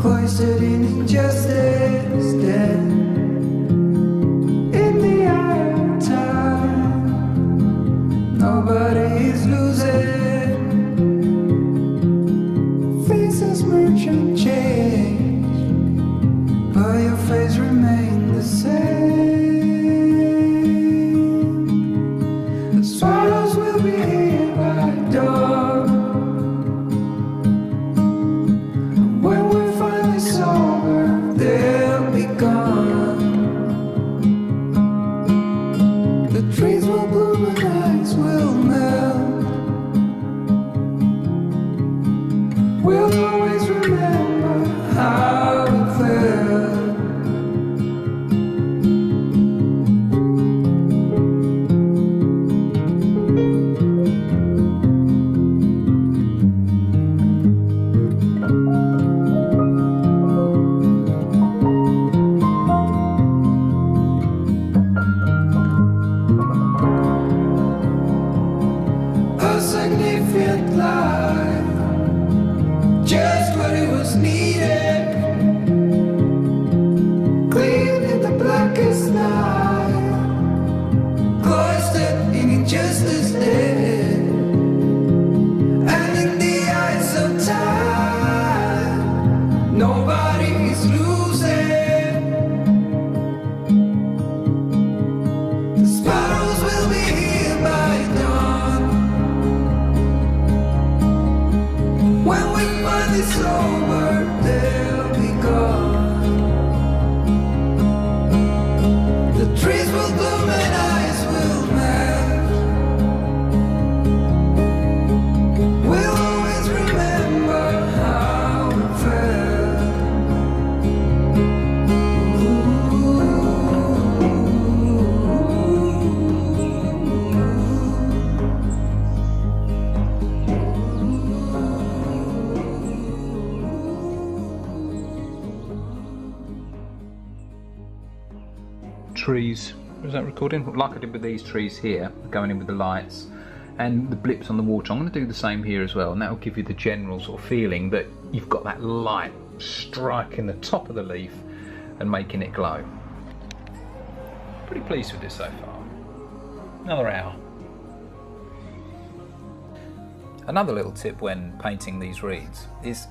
cloistered in injustice, dead in the eye of time. Nobody is losing. Faces merchant change, but your face remains the same. The swallows will be here by dawn. When we're finally sober, they'll be gone. The trees will bloom and ice will melt. We'll always remember how it felt. A significant life, just what it was needed. Clean in the blackest night, cloistered in injustice, dead. And in the eyes of time, nobody is losing. The sparrows will be here by dawn. When we finally sober, they'll be gone. The trees will bloom and ice will melt. We'll always remember how it felt. Trees, was that recording? Like I did with these trees here, going in with the lights and the blips on the water. I'm going to do the same here as well, and that will give you the general sort of feeling that you've got that light striking the top of the leaf and making it glow. Pretty pleased with this so far. Another hour. Another little tip when painting these reeds is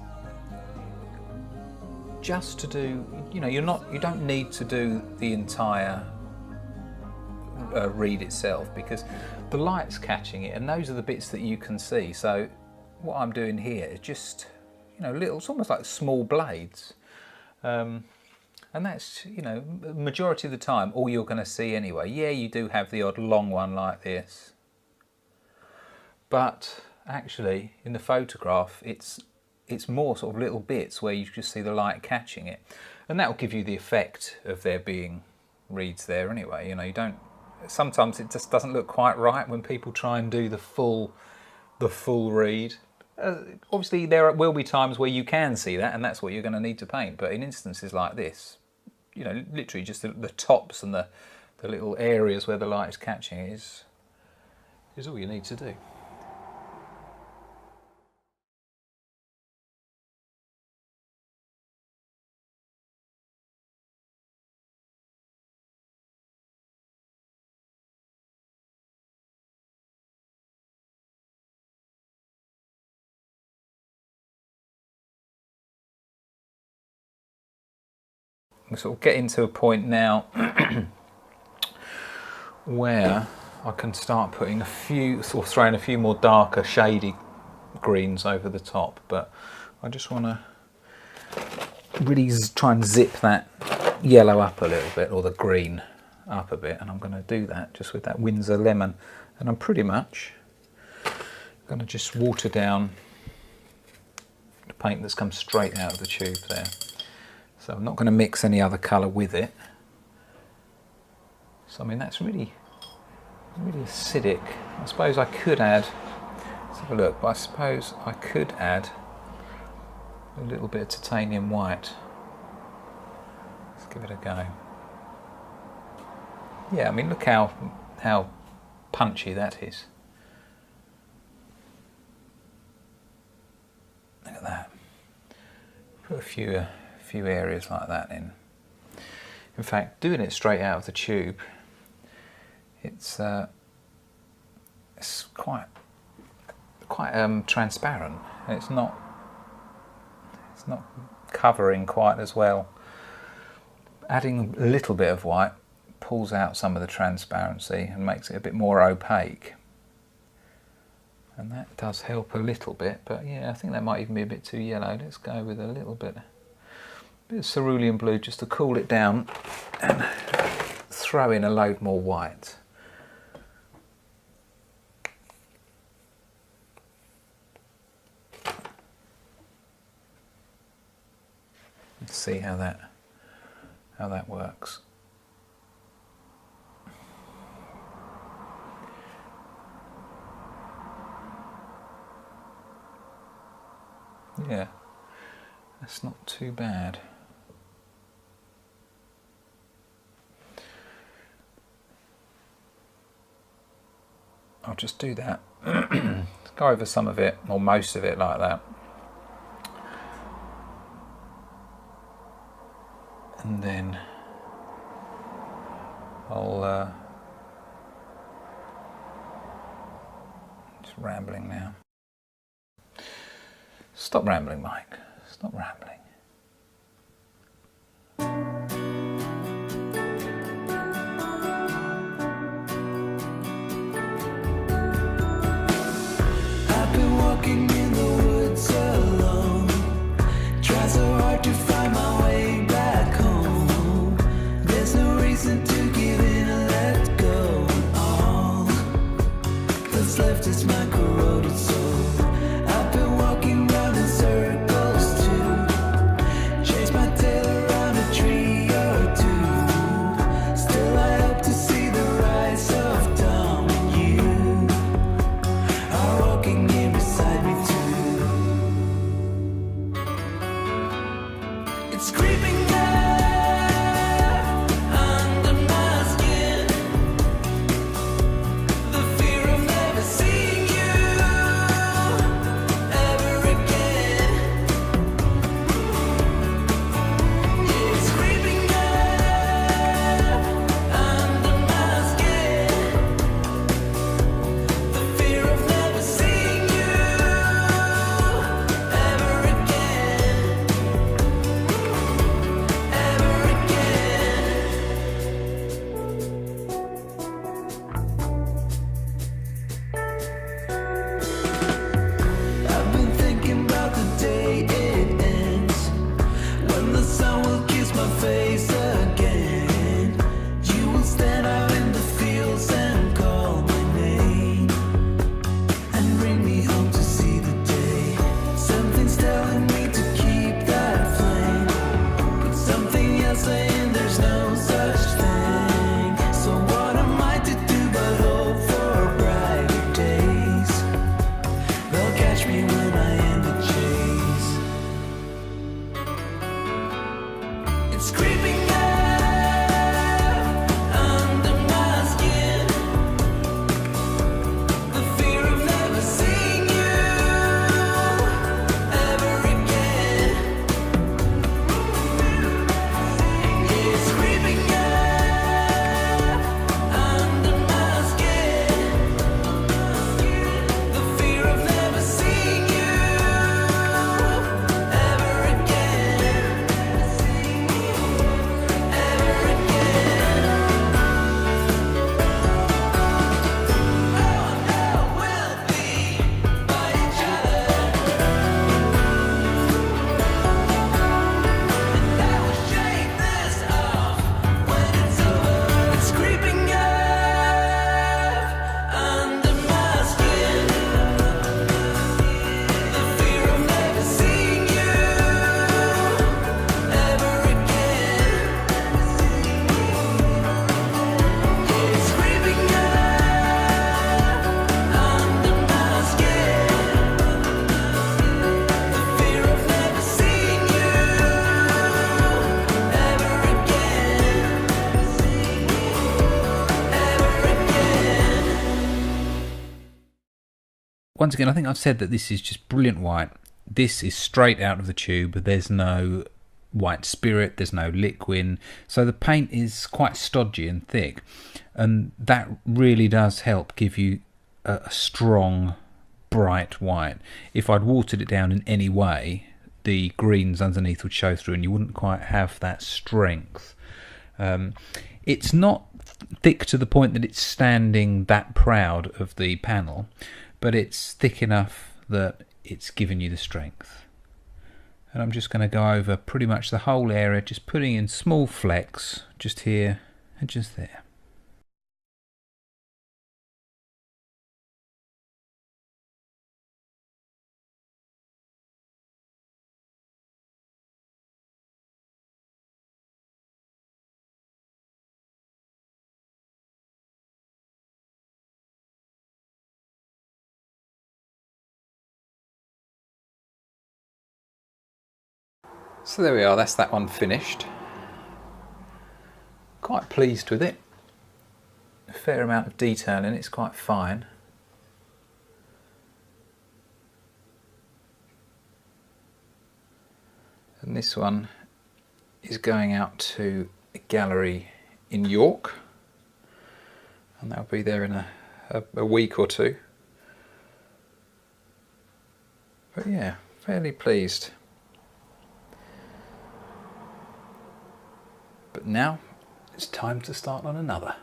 just to do, you don't need to do the entire reed itself, because the light's catching it and those are the bits that you can see. So what I'm doing here is just, little, it's almost like small blades. And that's, majority of the time all you're going to see anyway. Yeah, you do have the odd long one like this, but actually in the photograph it's more sort of little bits where you just see the light catching it, and that will give you the effect of there being reeds there anyway. You don't, sometimes it just doesn't look quite right when people try and do the full reed. Obviously there will be times where you can see that, and that's what you're going to need to paint, but in instances like this, literally just the tops and the little areas where the light is catching is all you need to do. We're sort of getting to a point now where I can start putting throwing a few more darker shady greens over the top, but I just want to really try and zip that yellow up a little bit, or the green up a bit, and I'm going to do that just with that Windsor lemon, and I'm pretty much going to just water down the paint that's come straight out of the tube there. So I'm not going to mix any other colour with it. So I mean, that's really acidic. I suppose I could add, let's have a look, but I suppose I could add a little bit of titanium white. Let's give it a go. Yeah, I mean, look how punchy that is. Look at that. Put a few few areas like that in. In fact, doing it straight out of the tube, it's quite transparent. It's not covering quite as well. Adding a little bit of white pulls out some of the transparency and makes it a bit more opaque. And that does help a little bit, but yeah, I think that might even be a bit too yellow. Let's go with a little bit of cerulean blue just to cool it down and throw in a load more white. Let's see how that works. Yeah, that's not too bad. I'll just do that. Go over some of it, or most of it, like that. And then I'll just rambling now. Stop rambling, Mike. Stop rambling. I've been walking in the woods alone, try so hard to find my way back home. There's no reason to give in and let go. All that's left is my corroded soul. I've been walking round in circles to chase my tail around a tree or two. Still I hope to see the rise of dawn when you are walking in beside me too. It's creeping up under my skin, the fear of never seeing you ever again. It's creeping up under my skin, the fear of never seeing you ever again, ever again. I've been thinking about the day it ends, when the sun will kiss my face again. You will stand out in the fields and call my name, and bring me home to see the day. Something's telling me to keep that flame, but something else saying there's no such thing. So what am I to do but hope for brighter days? They'll catch me when I end the chase. It's creeping up under my skin, the fear of never seeing you ever again. It's creeping up under my skin, the fear of never seeing you ever again, ever again. Oh, no, we'll be by each other, and I will shake this off when it's over. It's creeping up under my skin, the fear of never seeing you ever again. It's creeping up under my skin, the fear of never seeing you ever again, ever again. Once again, I think I've said that this is just brilliant white. This is straight out of the tube. There's no white spirit, there's no liquid, so the paint is quite stodgy and thick, and that really does help give you a strong bright white. If I'd watered it down in any way, the greens underneath would show through and you wouldn't quite have that strength. It's not thick to the point that it's standing that proud of the panel, but it's thick enough that it's giving you the strength. And I'm just going to go over pretty much the whole area, just putting in small flecks just here and just there. So there we are, that's that one finished. Quite pleased with it. A fair amount of detail in it, it's quite fine. And this one is going out to a gallery in York, and that'll be there in a week or two. But yeah, fairly pleased. But now it's time to start on another.